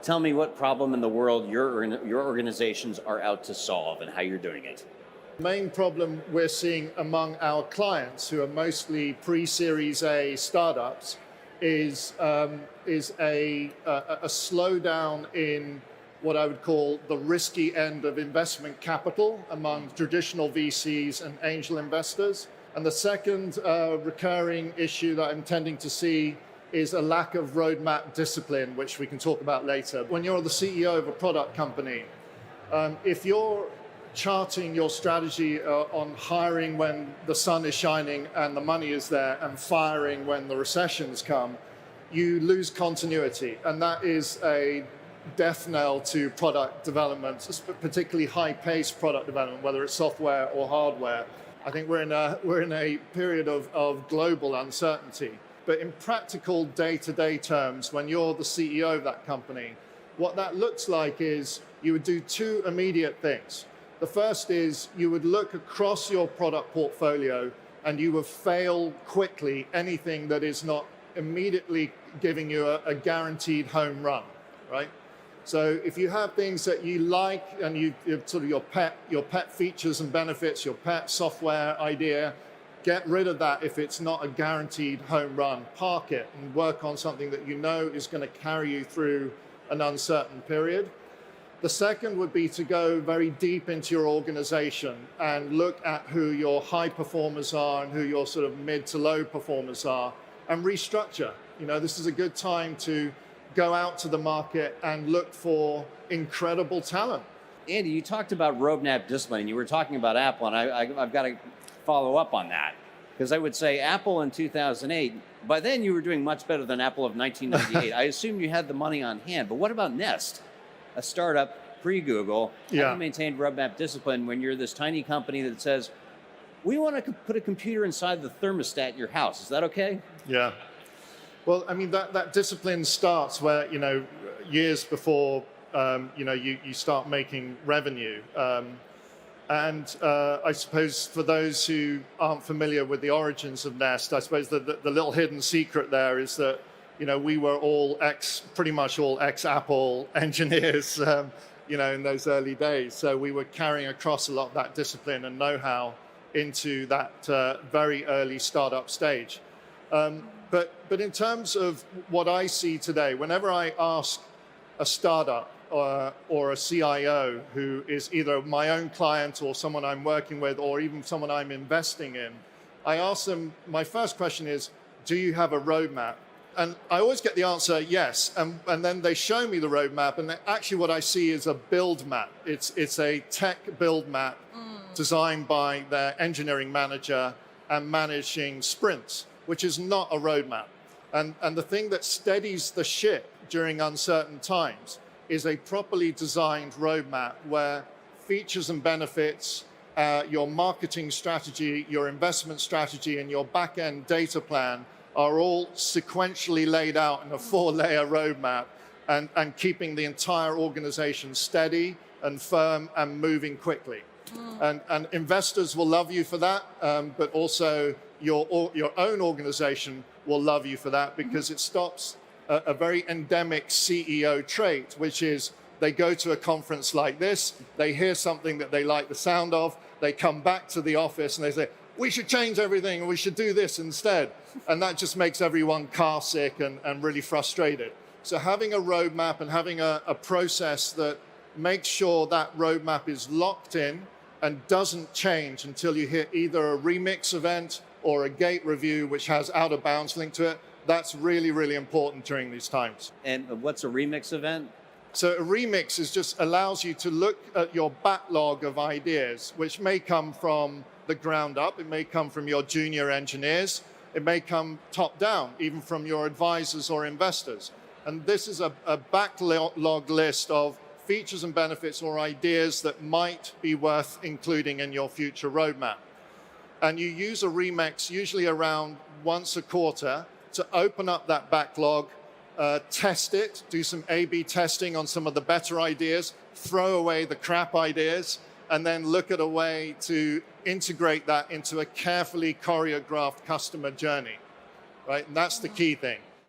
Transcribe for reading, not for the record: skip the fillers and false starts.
Tell me what problem in the world your organizations are out to solve and how you're doing it. The main problem we're seeing among our clients, who are mostly pre-Series A startups, is a slowdown in what I would call the risky end of investment capital among traditional VCs and angel investors. And the second recurring issue that I'm tending to see is a lack of roadmap discipline, which we can talk about later. When you're the CEO of a product company, if you're charting your strategy on hiring when the sun is shining and the money is there and firing when the recessions come, you lose continuity. And that is a death knell to product development, particularly high-paced product development, whether it's software or hardware. I think we're in a period of global uncertainty. But in practical day-to-day terms, when you're the CEO of that company, what that looks like is you would do two immediate things. The first is you would look across your product portfolio and you would fail quickly anything that is not immediately giving you a guaranteed home run, right? So if you have things that you like and you sort of your pet features and benefits, your pet software idea, get rid of that if it's not a guaranteed home run. Park it and work on something that you know is going to carry you through an uncertain period. The second would be to go very deep into your organization and look at who your high performers are and who your sort of mid to low performers are and restructure. You know, this is a good time to go out to the market and look for incredible talent. Andy, you talked about roadmap discipline. You were talking about Apple, and I've got to follow up on that. Because I would say Apple in 2008, by then you were doing much better than Apple of 1998. I assume you had the money on hand. But what about Nest, a startup pre-Google? How do you maintain roadmap discipline when you're this tiny company that says, we want to put a computer inside the thermostat in your house? Is that okay? Yeah. Well, I mean, that discipline starts where, you know, years before, you start making revenue. And I suppose for those who aren't familiar with the origins of Nest, I suppose the little hidden secret there is that, you know, we were pretty much all ex-Apple engineers, in those early days. So we were carrying across a lot of that discipline and know-how into that very early startup stage. But in terms of what I see today, whenever I ask a startup or a CIO who is either my own client or someone I'm working with or even someone I'm investing in, I ask them, my first question is, do you have a roadmap? And I always get the answer, yes. And then they show me the roadmap, and actually what I see is a build map. It's a tech build map designed by their engineering manager and managing sprints, which is not a roadmap. And the thing that steadies the ship during uncertain times is a properly designed roadmap where features and benefits, your marketing strategy, your investment strategy, and your back-end data plan are all sequentially laid out in a 4-layer roadmap and keeping the entire organization steady and firm and moving quickly. And investors will love you for that, but also your own organization will love you for that because it stops a very endemic CEO trait, which is they go to a conference like this, they hear something that they like the sound of, they come back to the office and they say, we should change everything and we should do this instead. And that just makes everyone car sick and really frustrated. So having a roadmap and having a process that makes sure that roadmap is locked in and doesn't change until you hit either a remix event or a gate review, which has out of bounds linked to it, that's really, really important during these times. And what's a remix event? So a remix just allows you to look at your backlog of ideas, which may come from the ground up. It may come from your junior engineers. It may come top down, even from your advisors or investors. And this is a backlog list of features and benefits or ideas that might be worth including in your future roadmap. And you use a remix usually around once a quarter to open up that backlog, test it, do some A/B testing on some of the better ideas, throw away the crap ideas, and then look at a way to integrate that into a carefully choreographed customer journey, right? And that's the key thing.